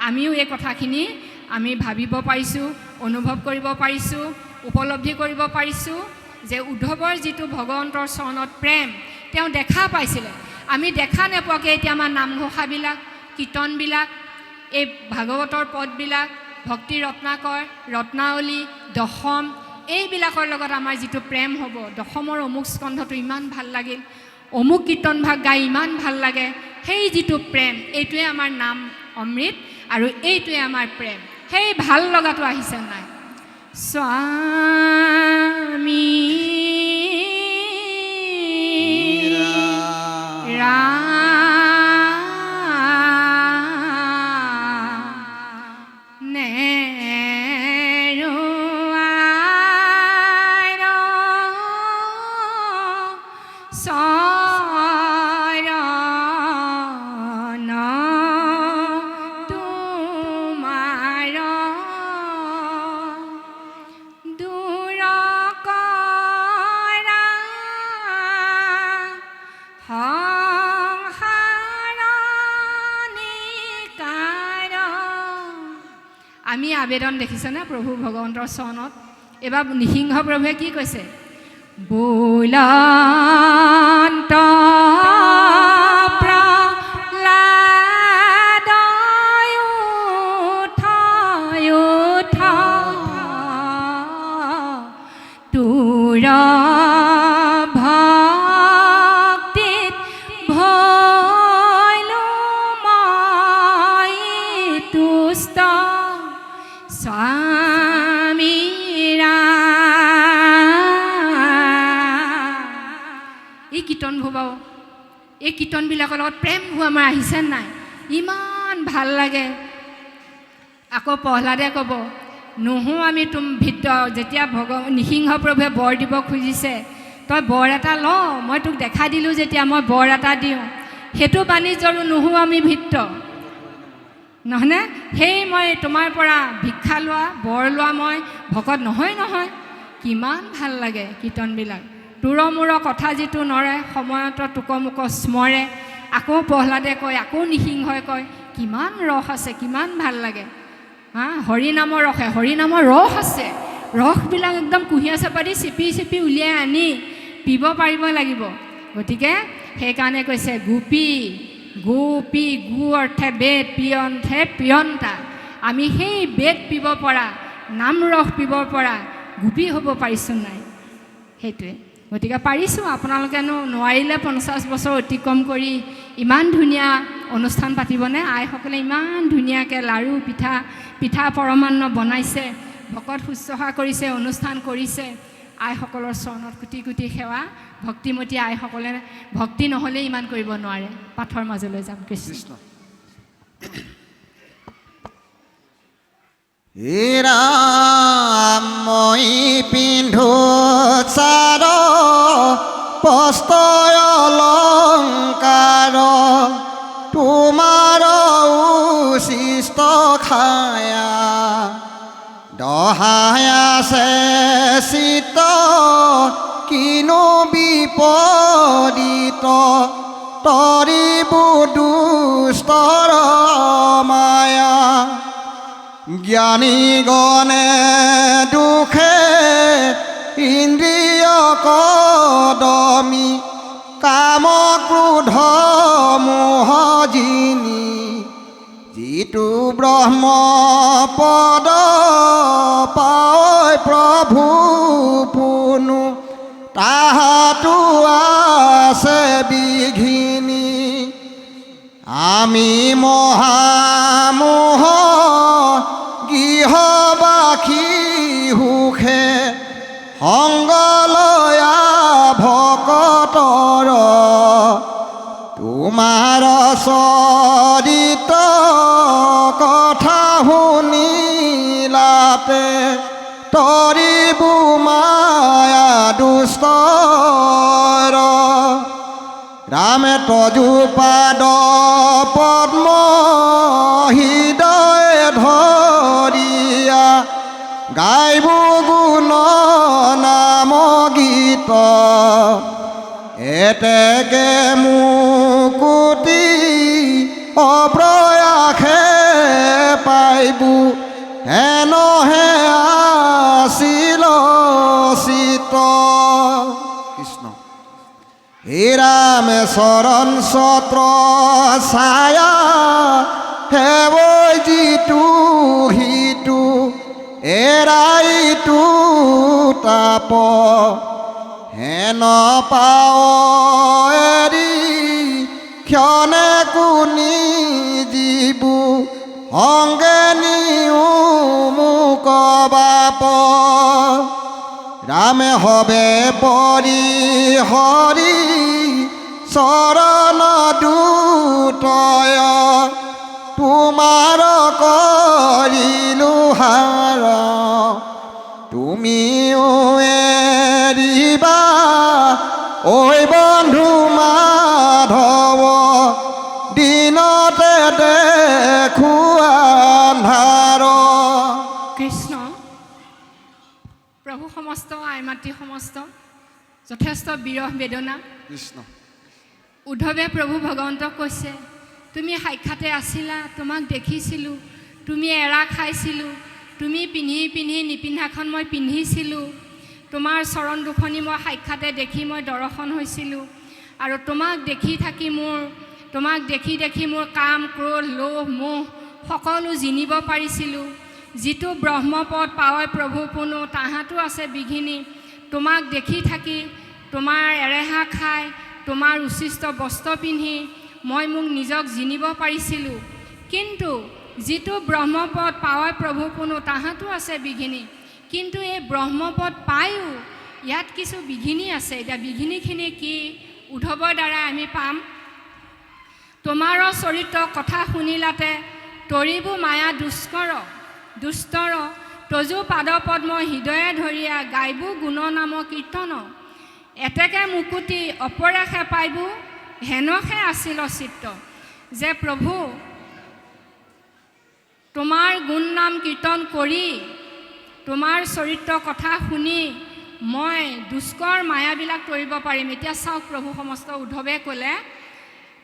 আমিও এই কথাখিনি আমি ভাবিব পাৰিছোঁ, অনুভৱ কৰিব পাৰিছোঁ, উপলব্ধি কৰিব পাৰিছোঁ যে উদ্ধৱৰ যিটো ভগৱন্তৰ চৰণত প্ৰেম তেওঁ দেখা পাইছিলে। আমি দেখা নোপোৱাকৈ এতিয়া আমাৰ নামঘোষাবিলাক, কীৰ্তনবিলাক, এই ভাগৱতৰ পদবিলাক, ভক্তি ৰত্নাকৰ, ৰত্নাৱলী, দশম, এইবিলাকৰ লগত আমাৰ যিটো প্ৰেম হ'ব, দশমৰ অমুক স্কন্ধটো ইমান ভাল লাগিল, অমুক কীৰ্তন ভাগ গাই ইমান ভাল লাগে, সেই যিটো প্ৰেম এইটোৱে আমাৰ নাম অমৃত আৰু এইটোৱে আমাৰ প্ৰেম। সেই ভাল লগাটো আহিছে নাই? স্বামী আমি আবেদন দেখিছেনে প্ৰভু ভগৱন্তৰ চৰণত? এবাৰ নৃসিংহ প্ৰভুৱে কি কৈছে? বুলন্ত এই কীৰ্তনবিলাকৰ লগত প্ৰেমবোৰ আমাৰ আহিছে নাই? ইমান ভাল লাগে। আকৌ প্ৰহ্লাদে ক'ব, নহো আমি তুম ভিতৰ, যেতিয়া নৃসিংহ প্ৰভুৱে বৰ দিব খুজিছে, তই বৰ এটা ল, মই তোক দেখাই দিলোঁ যেতিয়া মই বৰ এটা দিওঁ, সেইটো বাণিজ্যৰো নহো আমি ভিত্ৰ, নহয়নে? সেই মই তোমাৰ পৰা ভিক্ষা লোৱা, বৰ লোৱা মই ভকত নহয় নহয়। কিমান ভাল লাগে কীৰ্তনবিলাক। তোৰ মূৰ কথা যিটো নৰে, সময়ত তোক মোক স্মৰে। আকৌ প্ৰহ্লাদে কয়, আকৌ নৃসিংহই কয়, কিমান ৰস আছে, কিমান ভাল লাগে। হৰিনামৰ ৰসে, হৰিনামৰ ৰস আছে। ৰসবিলাক একদম কুঁহিয়া চেপাদি চেপি চেপি উলিয়াই আনি পিব পাৰিব লাগিব। গতিকে সেইকাৰণে কৈছে গোপী, গোপী, গু অৰ্থে বেদ, পি অৰ্থে পিয়ন্তা। আমি সেই বেদ পিব পৰা, নাম ৰস পিব পৰা গোপী হ'ব পাৰিছোঁ নাই? সেইটোৱে। গতিকে পাৰিছোঁ। আপোনালোকেনো নোৱাৰিলে 50 বছৰ অতিক্ৰম কৰি ইমান ধুনীয়া অনুষ্ঠান পাতিবনে? আইসকলে ইমান ধুনীয়াকৈ লাড়ু, পিঠা পৰমান্ন বনাইছে, ভকত শুশ্ৰূষা কৰিছে, অনুষ্ঠান কৰিছে। আইসকলৰ চৰণত কোটি কোটি সেৱা। ভক্তিমতী আইসকলে ভক্তি নহ'লে ইমান কৰিব নোৱাৰে। পাঠৰ মাজলৈ যাম। কৃষ্ণ। মই পিন্ধো চাৰ পস্তয় অলংকাৰ, তোমাৰ উচিষ্ট খায়া দহায়াছে চিত, কিনো বিপদিত তৰিবু দুষ্টৰ মায়া। জ্ঞানী গণে দুখে ইন্দ্ৰিয় কদমি, কাম ক্ৰোধ মোহ জিনি, যিটো ব্ৰহ্ম পদ পায় প্ৰভু পুনু, তাহাতো আছে বিঘিনি। আমি মহামোহ গৃহবাসী সুখে, সংগলয়া ভকতৰ, তোমাৰ চৰিত কথা শুনিলাতে, তৰিবু মায়া দুষ্টৰ। ৰামে তজু পাদ পদ্ম হৃদয়, গাইব গুণ নাম গীত এতেকে মুকুতি অপ্ৰয়াসে পাইবু হেনহে আছিল চিত কৃষ্ণ হে ৰাম চৰণ ছত্ৰ ছায়া হেবৈ যিটো সিটো এৰাইটো তাপ হেন পাৱ এৰি ক্ষণে কুনি জীবু সংগে নিও মোক বাপ ৰামে হবে পৰি হৰি চৰণ দুতয় তোমাৰ কৰিলো হাৰ তুমিও এৰিবা ঐ বন্ধু মাধৱ দিনতে দেখুৱা আন্ধাৰ কৃষ্ণ প্ৰভু সমস্ত আই মাতৃ সমস্ত যথেষ্ট বিৰহ বেদনা কৃষ্ণ উদ্ধৱে প্ৰভু ভগৱন্তক কৈছে তুমি সাক্ষাতে আছিলা তোমাক দেখিছিলোঁ তুমি এৰা খাইছিলোঁ তুমি পিন্ধি নিপিন্ধাখন মই পিন্ধিছিলোঁ তোমাৰ চৰণ দুখনি মই সাক্ষাতে দেখি মই দৰ্শন হৈছিলোঁ আৰু তোমাক দেখি মোৰ কাম ক্ৰোধ লোভ মোহ সকলো জিনিব পাৰিছিলোঁ যিটো ব্ৰহ্মপদ পাৱই প্ৰভু পুনু তাহাঁতো আছে বিঘিনি তোমাক দেখি থাকি তোমাৰ এৰেহা খাই তোমাৰ উচিষ্ট বস্ত্ৰ পিন্ধি মই মোক নিজক জিনিব পাৰিছিলোঁ কিন্তু যিটো ব্ৰহ্মপদ পাৱই প্ৰভু পুনু তাহাঁতো আছে বিঘিনি কিন্তু এই ব্ৰহ্মপদ পায়ো ইয়াত কিছু বিঘিনি আছে এতিয়া বিঘিনিখিনি কি উদ্ধৱৰ দ্বাৰা আমি পাম তোমাৰ চৰিত্ৰ কথা শুনিলাতে তৰিবু মায়া দুষ্টৰ তজু পাদপদ্ম হৃদয়ে ধৰিয়া গাইবু গুণ নাম কীৰ্তন এতেকে মুকুতি অপৰাসে পাইবু হেনহে আছিল চিত্ত যে প্ৰভু তোমাৰ গুণ নাম কীৰ্তন কৰি তোমাৰ চৰিত্ৰ কথা শুনি মই দুষ্কৰ মায়াবিলাক তৰিব পাৰিম এতিয়া চাওক প্ৰভু সমস্ত উদ্ধৱে ক'লে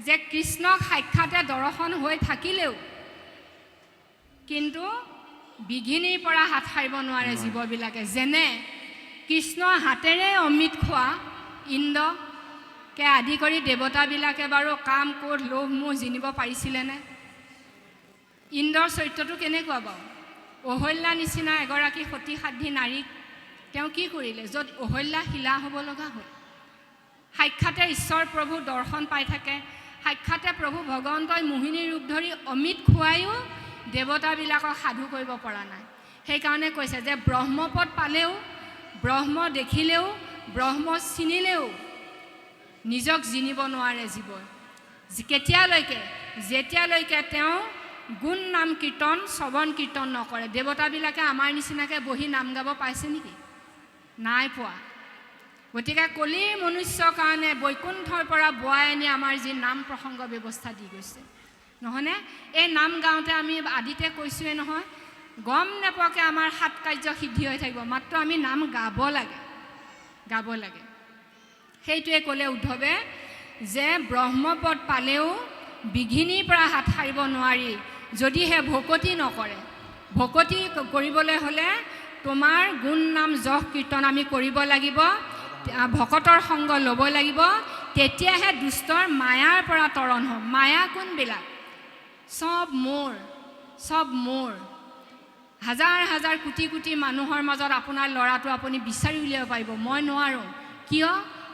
যে কৃষ্ণক সাক্ষাতে দৰ্শন হৈ থাকিলেও কিন্তু বিঘিনিৰ পৰা হাত সাৰিব নোৱাৰে জীৱবিলাকে যেনে কৃষ্ণ হাতেৰে অমৃত খোৱা ইন্দ্ৰকে আদি কৰি দেৱতাবিলাকে বাৰু কাম ক্ৰোধ লোভ মোহ জিনিব পাৰিছিলেনে ইন্দ্ৰৰ চৰিত্ৰটো কেনেকুৱা বাৰু অহল্যা নিচিনা এগৰাকী সতী সাধ্বী নাৰীক তেওঁ কি কৰিলে য'ত অহল্যা শিলা হ'ব লগা হ'ল সাক্ষাতে ঈশ্বৰ প্ৰভু দৰ্শন পাই থাকে সাক্ষাতে প্ৰভু ভগৱন্তই মোহিনী ৰূপ ধৰি অমৃত খুৱায়ো দেৱতাবিলাকক সাধু কৰিব পৰা নাই সেইকাৰণে কৈছে যে ব্ৰহ্মপদ পালেও ব্ৰহ্ম দেখিলেও ব্ৰহ্ম চিনিলেও নিজক জিনিব নোৱাৰে জীৱই যেতিয়ালৈকে তেওঁ গুণ নাম কীৰ্তন শ্ৰৱণ কীৰ্তন নকৰে দেৱতাবিলাকে আমাৰ নিচিনাকৈ বহি নাম গাব পাইছে নেকি নাই পোৱা গতিকে কলিৰ মনুষ্যৰ কাৰণে বৈকুণ্ঠৰ পৰা বোৱাই আনি আমাৰ যি নাম প্ৰসংগ ব্যৱস্থা দি গৈছে নহয়নে এই নাম গাওঁতে আমি আদিতে কৈছোঁৱে নহয় গম নোপোৱাকৈ আমাৰ সাত কাৰ্য সিদ্ধি হৈ থাকিব মাত্ৰ আমি নাম গাব লাগে সেইটোৱে ক'লে উদ্ধৱে যে ব্ৰহ্মপদ পালেও বিঘিনিৰ পৰা হাত সাৰিব নোৱাৰি যদিহে ভকতি নকৰে ভকতি কৰিবলৈ হ'লে তোমাৰ গুণ নাম যশ কীৰ্তন আমি কৰিব লাগিব ভকতৰ সংগ ল'ব লাগিব তেতিয়াহে দুষ্টৰ মায়াৰ পৰা তৰণ হ'ম মায়া কোনবিলাক সব মোৰ হাজাৰ হাজাৰ কোটি মানুহৰ মাজত আপোনাৰ ল'ৰাটো আপুনি বিচাৰি উলিয়াব পাৰিব মই নোৱাৰোঁ কিয়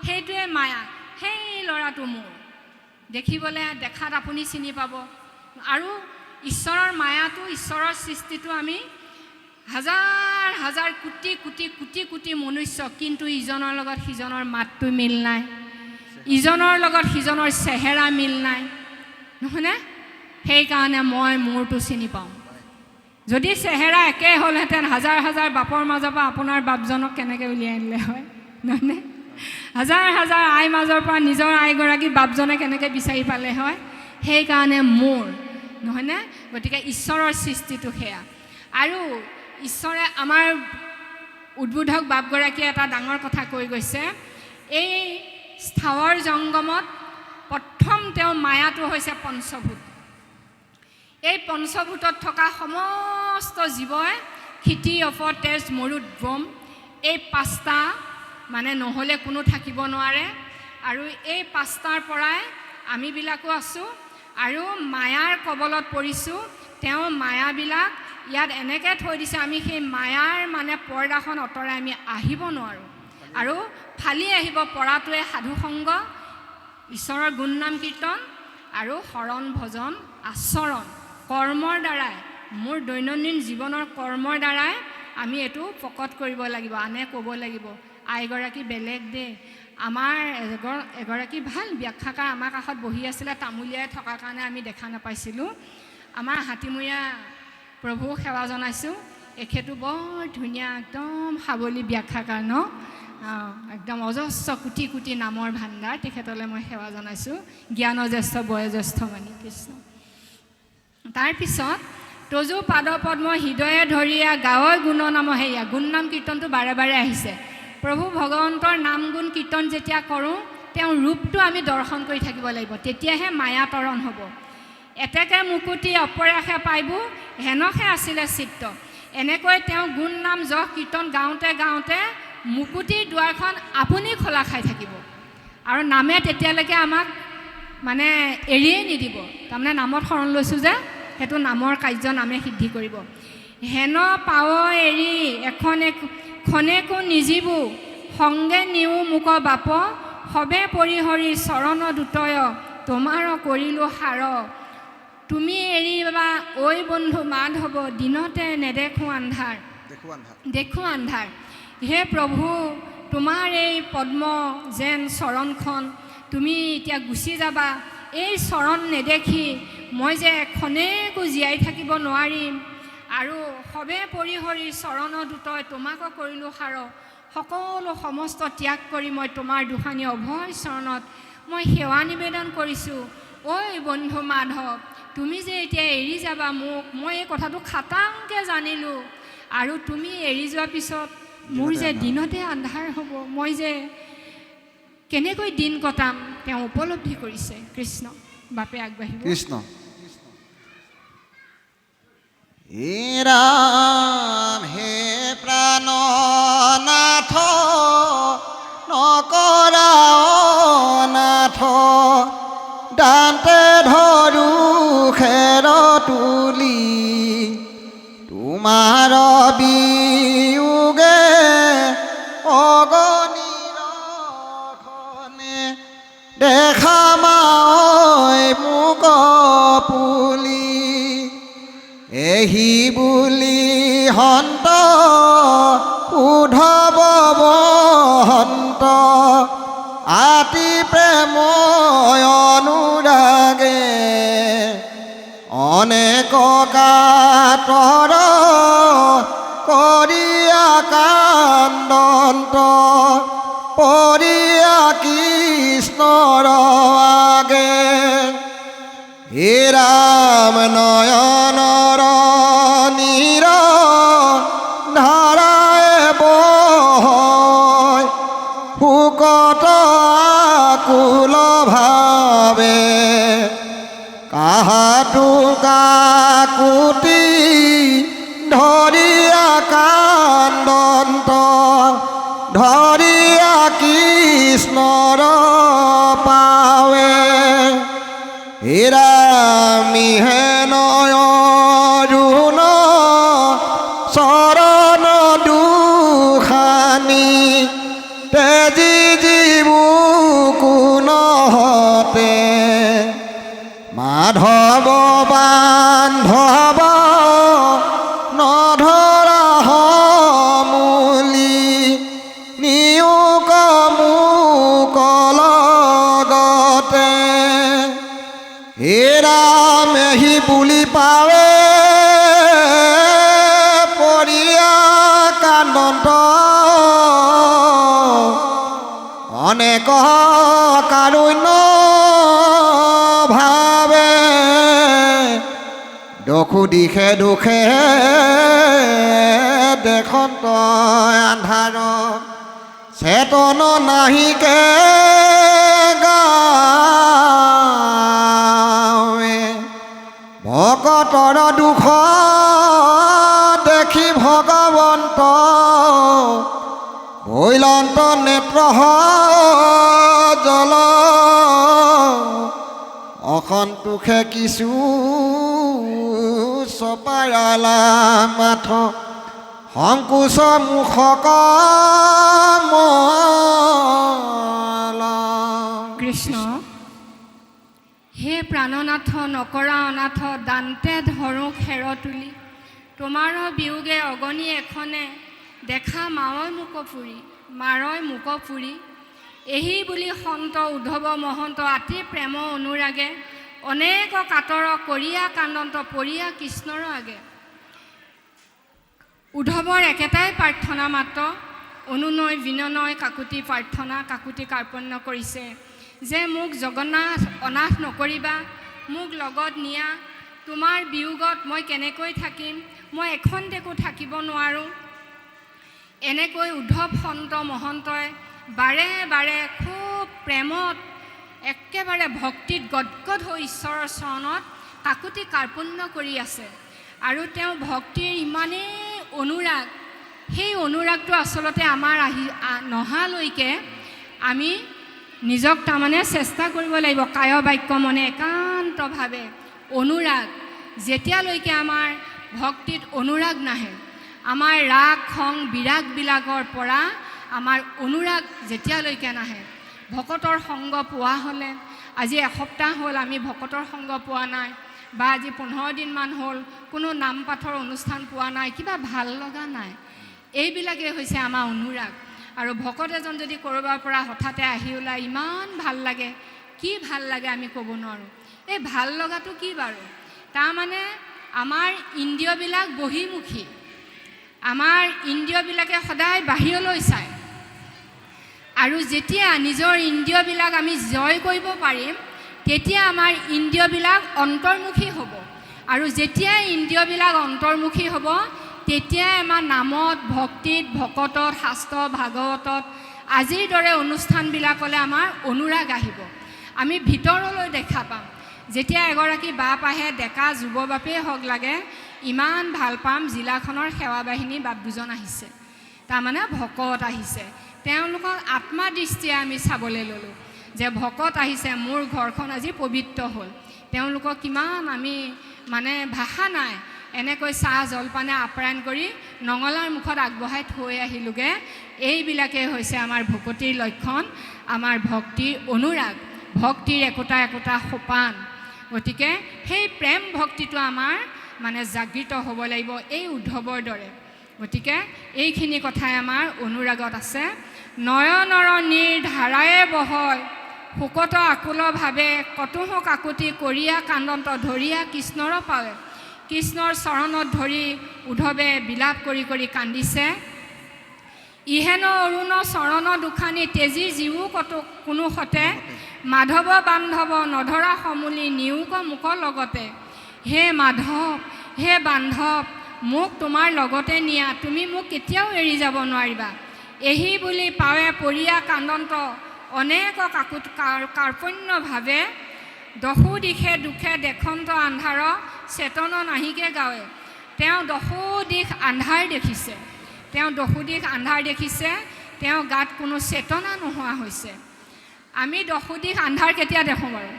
সেইটোৱে মায়া সেই ল'ৰাটো মোৰ দেখাত আপুনি চিনি পাব আৰু ঈশ্বৰৰ মায়াটো ঈশ্বৰৰ সৃষ্টিটো আমি হাজাৰ হাজাৰ কোটি মনুষ্য কিন্তু ইজনৰ লগত সিজনৰ মাতটো মিল নাই ইজনৰ লগত সিজনৰ চেহেৰা মিল নাই নহয়নে সেইকাৰণে মই মোৰটো চিনি পাওঁ যদি চেহেৰা একে হ'লহেঁতেন হাজাৰ হাজাৰ বাপৰ মাজৰ পৰা আপোনাৰ বাপজনক কেনেকৈ উলিয়াই আনিলে হয় নহয়নে হাজাৰ হাজাৰ আই মাজৰ পৰা নিজৰ আইগৰাকী বাপজনে কেনেকৈ বিচাৰি পালে হয় সেইকাৰণে মোৰ নহয়নে গতিকে ঈশ্বৰৰ সৃষ্টিটো সেয়া আৰু ঈশ্বৰে আমাৰ উদ্বোধক বাপগৰাকীয়ে এটা ডাঙৰ কথা কৈ গৈছে। এই স্থাৱৰ জংগমত প্ৰথম তেওঁ মায়াটো হৈছে পঞ্চভূত। এই পঞ্চভূতত থকা সমস্ত জীৱই ক্ষিতি অপ তেজ মৰু দ্ৰোম, এই পাঁচটা মানে নহ'লে কোনো থাকিব নোৱাৰে। আৰু এই পাঁচটাৰ পৰাই আমিবিলাকো আছোঁ আৰু মায়াৰ কবলত পৰিছোঁ। তেওঁ মায়াবিলাক ইয়াত এনেকৈ থৈ দিছে, আমি সেই মায়াৰ মানে পৰ্দাখন আঁতৰাই আমি আহিব নোৱাৰোঁ। আৰু ফালি আহিব পৰাটোৱে সাধুসংগ, ঈশ্বৰৰ গুণনাম কীৰ্তন আৰু শৰণ ভজন আচৰণ, কৰ্মৰ দ্বাৰাই, মোৰ দৈনন্দিন জীৱনৰ কৰ্মৰ দ্বাৰাই আমি এইটো প্ৰকট কৰিব লাগিব, আনে ক'ব লাগিব। আইগৰাকী বেলেগ দেই, আমাৰ এগৰাকী ভাল ব্যাখ্যাকাৰ আমাৰ কাষত বহি আছিলে, তামোলীয়াই থকাৰ কাৰণে আমি দেখা নাপাইছিলোঁ। আমাৰ হাতীমূৰীয়া প্ৰভু সেৱা জনাইছোঁ। এখেতো বৰ ধুনীয়া একদম সাৱলী ব্যাখ্যাকাৰ ন, একদম অজস্ৰ কোটি কোটি নামৰ ভাণ্ডাৰ, তেখেতলৈ মই সেৱা জনাইছোঁ। জ্ঞানজ্যেষ্ঠ বয়োজ্যেষ্ঠ মানি কৃষ্ণ। তাৰপিছত তজু পাদ পদ্ম হৃদয়ে ধৰিয়া গাৱৈ গুণ নাম, সেয়া গুণনাম কীৰ্তনটো বাৰে বাৰে আহিছে। প্ৰভু ভগৱন্তৰ নাম গুণ কীৰ্তন যেতিয়া কৰোঁ, তেওঁৰ ৰূপটো আমি দৰ্শন কৰি থাকিব লাগিব, তেতিয়াহে মায়া তৰণ হ'ব। এতেকে মুকুতি অপৰাশে পাইবোৰ হেনহে আছিলে চিত্ত। এনেকৈ তেওঁ গুণ নাম যশ কীৰ্তন গাওঁতে গাওঁতে মুকুতিৰ দুৱাৰখন আপুনি খোলা খাই থাকিব। আৰু নামে তেতিয়ালৈকে আমাক মানে এৰিয়ে নিদিব। তাৰমানে নামত শৰণ লৈছোঁ যে, সেইটো নামৰ কাৰ্য নামে সিদ্ধি কৰিব। হেন পাৱ এৰি খনেকো নিজিবো, সংগে নিও মোক বাপ, সবে পৰিহৰি চৰণ দুতয়, তোমাৰ কৰিলোঁ সাৰ। তুমি এৰিবা ঐ বন্ধু মাধৱ, দিনতে নেদেখোঁ আন্ধাৰ, দেখোঁ আন্ধাৰ। হে প্ৰভু, তোমাৰ এই পদ্ম যেন চৰণখন তুমি এতিয়া গুচি যাবা, এই চৰণ নেদেখি মই যে খনেকো জীয়াই থাকিব নোৱাৰিম। আৰু সবে পৰিহৰি চৰণ দুতয়, তোমাকো কৰিলোঁ সাৰ। সকলো সমস্ত ত্যাগ কৰি মই তোমাৰ দুখানি অভয় চৰণত মই সেৱা নিবেদন কৰিছোঁ। ঐ বন্ধু মাধৱ, তুমি যে এতিয়া এৰি যাবা মোক, মই এই কথাটো খাটাংকৈ জানিলোঁ। আৰু তুমি এৰি যোৱাৰ পিছত মোৰ যে দিনতে আন্ধাৰ হ'ব, মই যে কেনেকৈ দিন কটাম, তেওঁ উপলব্ধি কৰিছে। কৃষ্ণ বাপে আগবাঢ়িব। কৃষ্ণ। হে ৰাম হে প্ৰাণনাথ, নকৰা অনাথ, দান্তে ধৰো খেৰ তুলি, তোমাৰ বিয়োগে অগণিৰখনে, দেখা মাই মোক পুলি। এহি বুলি হন্ত উদ্ধৱ বহন্ত, আতি প্ৰেম অনুৰাগে, অনেক কাতৰ কৰিয়া কান্দন্ত, পৰিয়া কৃষ্ণৰ আগে। হে ৰাম নয়নৰ নীৰ ধাৰায় বহয়, শুকত আকুল ভাৱে, কাহাটো কাকুতি ধৰিয়া কান্দন্ত, ধৰিয়া কৃষ্ণৰ পাৱে। হে ৰামিহে নয়ৰুণ চৰণ দুখানি, তেজি জীবু কোনহতে, মাধৱ বান্ধৱ নধৰা সমূলি, নিয়োগ মোক লগতে। হে ৰাম এহি বুলি পাৱে পৰিয়া কান্দন্ত, অনেক কাৰুণ্য ভাৱে, দুখ দখু দিশে দুখে দেখন্ত আন্ধাৰ চেতন নাহিকে গাৱে ভকতৰ দুখ দেখি ভগৱন্ত বৈলন্ত নেত্ৰ জল অসন্তোষে কিছু চপায়ালা মাথ সংকোচ মুখক কৃষ্ণ হে প্ৰাণনাথ নকৰা অনাথ দান্তে ধৰো খেৰ তুলি তোমাৰ বিয়োগে অগণি এখনে দেখা মাৱই মুক ফুৰি মাৰই মুক ফুৰি এহি বুলি সন্ত উদ্ধৱ মহন্ত আতি প্ৰেম অনুৰাগে অনেক কাতৰ কৰিয়া কান্দন্ত পৰিয়া কৃষ্ণৰ আগে উদ্ধৱৰ একেটাই প্ৰাৰ্থনা মাত্ৰ অনুনয় বিনয় কাকুতি প্ৰাৰ্থনা কাকুতি কাৰ্পণ্য কৰিছে যে মোক জগন্নাথ অনাথ নকৰিবা মোক লগত নিয়া তোমাৰ বিয়োগত মই কেনেকৈ থাকিম মই এখন্তেকো থাকিব নোৱাৰোঁ এনেকৈ উদ্ধৱ সন্ত মহন্তই বাৰে বাৰে খুব প্ৰেমত একেবাৰে ভক্তিত গদগদ হৈ ঈশ্বৰৰ চৰণত কাকুতি কাৰ্পণ্য কৰি আছে আৰু তেওঁ ভক্তিৰ ইমানেই অনুৰাগ সেই অনুৰাগটো আচলতে আমাৰ নহালৈকে আমি নিজক তাৰমানে চেষ্টা কৰিব লাগিব কায় বাক্য মনে একান্তভাৱে অনুৰাগ যেতিয়ালৈকে আমাৰ ভক্তিত অনুৰাগ নাহে আমাৰ ৰাগ খং বিৰাগবিলাকৰ পৰা আমাৰ অনুৰাগ যেতিয়ালৈকে নাহে ভকতৰ সংগ পোৱা হ'লে আজি এসপ্তাহ হ'ল আমি ভকতৰ সংগ পোৱা নাই বা আজি 15 দিনমান হ'ল কোনো নাম পাঠৰ অনুষ্ঠান পোৱা নাই কিবা ভাল লগা নাই এইবিলাকেই হৈছে আমাৰ অনুৰাগ আৰু ভকত এজন যদি কৰবাৰ পৰা হঠাতে আহি ওলাই ইমান ভাল লাগে কি ভাল লাগে আমি ক'ব নোৱাৰোঁ এই ভাল লগাটো কি বাৰু তাৰমানে আমাৰ ইন্দ্ৰিয়বিলাক বহিমুখী আমাৰ ইন্দ্ৰিয়বিলাকে সদায় বাহিৰলৈ চায় আৰু যেতিয়া নিজৰ ইন্দ্ৰিয়বিলাক আমি জয় কৰিব পাৰিম তেতিয়া আমাৰ ইন্দ্ৰিয়বিলাক অন্তৰ্মুখী হ'ব আৰু যেতিয়া ইন্দ্ৰিয়বিলাক অন্তৰ্মুখী হ'ব তেতিয়াই আমাৰ নামত ভক্তিত ভকতত শাস্ত্ৰ ভাগৱতত আজিৰ দৰে অনুষ্ঠানবিলাকলৈ আমাৰ অনুৰাগ আহিব আমি ভিতৰলৈ দেখা পাম যেতিয়া এগৰাকী বাপ আহে ডেকা যুৱ বাপেই হওক লাগে ইমান ভাল পাম জিলাখনৰ সেৱা বাহিনী বাপ দুজন আহিছে তাৰমানে ভকত আহিছে তেওঁলোকক আত্মা দৃষ্টিয়ে আমি চাবলৈ ল'লোঁ যে ভকত আহিছে মোৰ ঘৰখন আজি পবিত্ৰ হ'ল তেওঁলোকক কিমান আমি মানে ভাষা নাই এনেকৈ চাহ জলপানে আপ্যায়ন কৰি নঙলাৰ মুখত আগবঢ়াই থৈ আহিলোগৈ এইবিলাকেই হৈছে আমাৰ ভকতিৰ লক্ষণ আমাৰ ভক্তিৰ অনুৰাগ ভক্তিৰ একোটা একোটা সোপান গতিকে সেই প্ৰেম ভক্তিটো আমাৰ মানে জাগৃত হ'ব লাগিব এই উদ্ধৱৰ দৰে গতিকে এইখিনি কথাই আমাৰ অনুৰাগত আছে নয়নৰ নিৰ্ধাৰায়ে বহয় শুকত আকুলভাৱে কতোহ কাকুতি কৰিয়া কান্দন্ত ধৰিয়া কৃষ্ণৰ পাৱে কৃষ্ণৰ চৰণত ধৰি উদ্ধৱে বিলাপ কৰি কৰি কান্দিছে ইহেন অৰুণ চৰণ দুখানি তেজী জীও কতো কোনো সতে মাধৱ বান্ধৱ নধৰা সমূলি নিয়োগ মুখ লগতে হে মাধৱ হে বান্ধৱ মোক তোমাৰ লগতে নিয়া তুমি মোক কেতিয়াও এৰি যাব নোৱাৰিবা এহি বুলি পাৱে পৰিয়া কান্দন্ত অনেক কাৰ্পণ্যভাৱে দহু দিশে দুখে দেখন্ত আন্ধাৰ চেতন নাহিকে গাৱে তেওঁ দহু দিশ আন্ধাৰ দেখিছে তেওঁ দহু দিশ আন্ধাৰ দেখিছে তেওঁ গাত কোনো চেতনা নোহোৱা হৈছে আমি দহু দিশ আন্ধাৰ কেতিয়া দেখোঁ বাৰু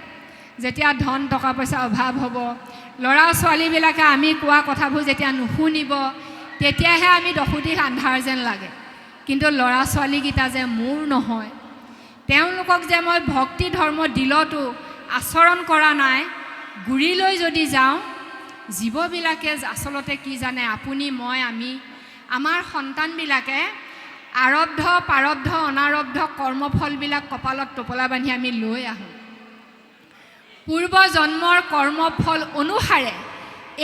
যেতিয়া ধন টকা পইচা অভাৱ হ'ব ল'ৰা ছোৱালীবিলাকে আমি কোৱা কথাবোৰ যেতিয়া নুশুনিব তেতিয়াহে আমি দহু দিশ আন্ধাৰ যেন লাগে কিন্তু ল'ৰা ছোৱালীকেইটা যে মোৰ নহয় তেওঁলোকক যে মই ভক্তি ধৰ্ম দিলতো আচৰণ কৰা নাই গুৰিলৈ যদি যাওঁ জীৱবিলাকে আচলতে কি জানে আপুনি মই আমি আমাৰ সন্তানবিলাকে আৰব্ধ প্ৰাৰব্ধ অনাৰব্ধ কৰ্মফলবিলাক কপালত টোপলা বান্ধি আমি লৈ আহোঁ পূৰ্ব জন্মৰ কৰ্মফল অনুসাৰে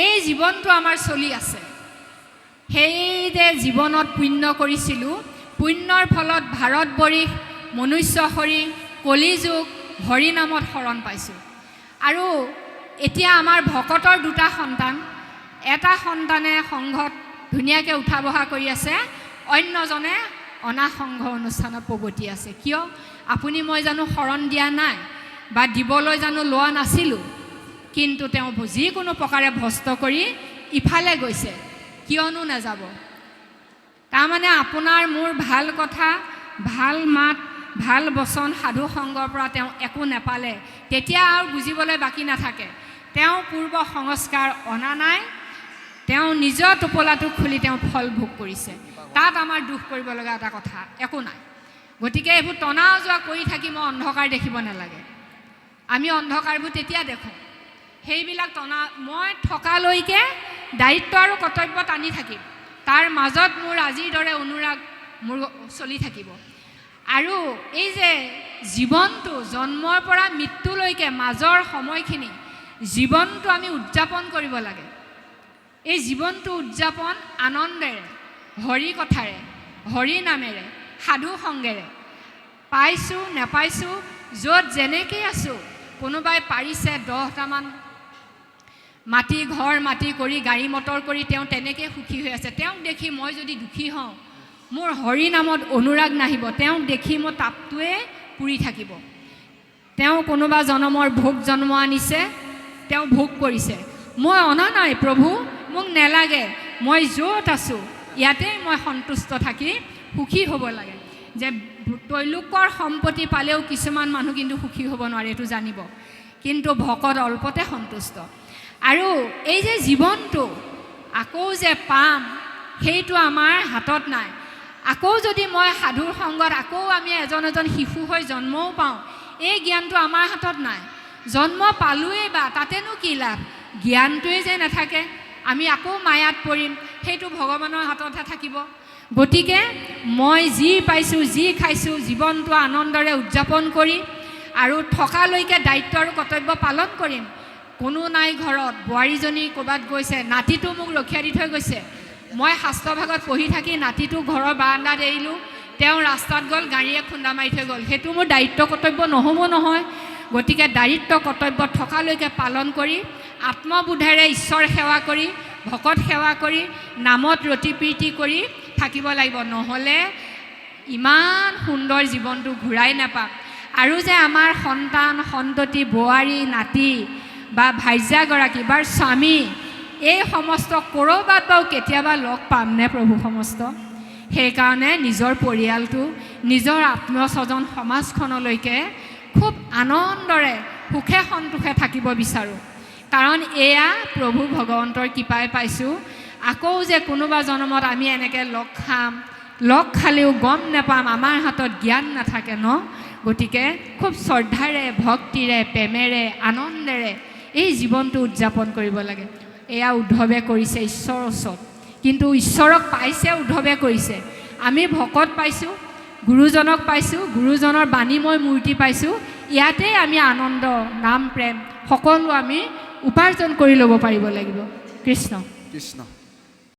এই জীৱনটো আমাৰ চলি আছে সেই যে জীৱনত পুণ্য কৰিছিলোঁ পুণ্যৰ ফলত ভাৰতবৰ্ষ মনুষ্য শৰীৰ কলিযুগ হৰিনামত শৰণ পাইছোঁ আৰু এতিয়া আমাৰ ভকতৰ দুটা সন্তান এটা সন্তানে সংঘত ধুনীয়াকৈ উঠা বহা কৰি আছে, অন্যজনে অনা সংঘ অনুষ্ঠানত প্ৰগতি আছে। কিয়? আপুনি মই জানো শৰণ দিয়া নাই বা দিবলৈ জানো লোৱা নাছিলোঁ, কিন্তু তেওঁ যিকোনো প্ৰকাৰে ভ্ৰষ্ট কৰি ইফালে গৈছে। কিয়নো নাযাব? তাৰমানে আপোনাৰ মোৰ ভাল কথা, ভাল মাত, ভাল বচন সাধু সংগৰ পৰা তেওঁ একো নাপালে, তেতিয়া আৰু বুজিবলৈ বাকী নাথাকে তেওঁ পূৰ্ব সংস্কাৰ অনা নাই, তেওঁ নিজৰ টোপোলাটো খুলি তেওঁ ফল ভোগ কৰিছে। তাত আমাৰ দুখ কৰিব লগা এটা কথা একো নাই। গতিকে এইবোৰ টনা যোৱা কৰি থাকি মই অন্ধকাৰ দেখিব নালাগে। আমি অন্ধকাৰবোৰ তেতিয়া দেখোঁ, সেইবিলাক টনা মই থকালৈকে দায়িত্ব আৰু কৰ্তব্যত আনি থাকিম। তাৰ মাজত মোৰ আজিৰ দৰে অনুৰাগ মোৰ চলি থাকিব। আৰু এই যে জীৱনটো জন্মৰ পৰা মৃত্যুলৈকে মাজৰ সময়খিনি জীৱনটো আমি উদযাপন কৰিব লাগে। এই জীৱনটো উদযাপন আনন্দেৰে, হৰি কথাৰে, হৰি নামেৰে, সাধু সংগেৰে, পাইছোঁ নেপাইছোঁ য'ত যেনেকৈ আছোঁ, কোনোবাই পাৰিছে 10টামান মাটি ঘৰ মাটি কৰি গাড়ী মটৰ কৰি তেওঁ তেনেকৈ সুখী হৈ আছে। তেওঁক দেখি মই যদি দুখী হওঁ, মোৰ হৰি নামত অনুৰাগ নাহিব, তেওঁক দেখি মোৰ তাপটোৱে পুৰি থাকিব। তেওঁ কোনোবা জনমৰ ভোগ জন্ম আনিছে, তেওঁ ভোগ কৰিছে, মই অনা নাই প্ৰভু, মোক নেলাগে, মই য'ত আছোঁ ইয়াতে মই সন্তুষ্ট থাকি সুখী হ'ব লাগে। যে তৈলোকৰ সম্পত্তি পালেও কিছুমান মানুহ কিন্তু সুখী হ'ব নোৱাৰে, এইটো জানিব। কিন্তু ভকত অল্পতে সন্তুষ্ট। আৰু এই যে জীৱনটো আকৌ যে পাম, সেইটো আমাৰ হাতত নাই। আকৌ যদি মই সাধুৰ সংগত আকৌ আমি এজন শিশু হৈ জন্মও পাওঁ, এই জ্ঞানটো আমাৰ হাতত নাই। জন্ম পালোৱেই বা তাতেনো কি লাভ? জ্ঞানটোৱে যে নাথাকে, আমি আকৌ মায়াত পৰিম, সেইটো ভগৱানৰ হাততহে থাকিব। গতিকে মই যি পাইছোঁ, যি খাইছোঁ, জীৱনটো আনন্দৰে উদযাপন কৰি আৰু থকালৈকে দায়িত্ব আৰু কৰ্তব্য পালন কৰিম। কোনো নাই ঘৰত, বোৱাৰীজনী ক'ৰবাত গৈছে, নাতিটো মোক ৰখীয়া দি থৈ গৈছে, মই শাস্ত্ৰভাগত পঢ়ি থাকি নাতিটো ঘৰৰ বাৰান্দাত এৰিলোঁ, তেওঁ ৰাস্তাত গ'ল, গাড়ীয়ে খুন্দা মাৰি থৈ গ'ল, সেইটো মোৰ দায়িত্ব কৰ্তব্য নহ'ব নহয়। গতিকে দায়িত্ব কৰ্তব্য থকালৈকে পালন কৰি আত্মবোধেৰে ঈশ্বৰ সেৱা কৰি, ভকত সেৱা কৰি, নামত ৰতি প্ৰীতি কৰি থাকিব লাগিব। নহ'লে ইমান সুন্দৰ জীৱনটো ঘূৰাই নাপাম। আৰু যে আমাৰ সন্তান সন্ততি, বোৱাৰী নাতি বা ভাইজাগৰাকী বা স্বামী, এই সমস্ত ক'ৰবাত বাৰু কেতিয়াবা লগ পামনে প্ৰভু সমস্ত? সেইকাৰণে নিজৰ পৰিয়ালটো, নিজৰ আত্মীয় স্বজন সমাজখনলৈকে খুব আনন্দৰে সুখে সন্তোষে থাকিব বিচাৰোঁ। কাৰণ এয়া প্ৰভু ভগৱন্তৰ কৃপাই পাইছোঁ। আকৌ যে কোনোবা জন্মত আমি এনেকৈ লগ খাম, লগ খালেও গম নাপাম, আমাৰ হাতত জ্ঞান নাথাকে ন। গতিকে খুব শ্ৰদ্ধাৰে, ভক্তিৰে, প্ৰেমেৰে, আনন্দেৰে এই জীৱনটো উদযাপন কৰিব লাগে। এয়া উদ্ধৱে কৰিছে ঈশ্বৰৰ ওচৰত, কিন্তু ঈশ্বৰক পাইছে উদ্ধৱে কৰিছে। আমি ভকত পাইছোঁ, গুৰুজনক পাইছোঁ, গুৰুজনৰ বাণীময় মূৰ্তি পাইছোঁ, ইয়াতে আমি আনন্দ, নাম, প্ৰেম সকলো আমি উপাৰ্জন কৰি ল'ব পাৰিব লাগিব। কৃষ্ণ কৃষ্ণ।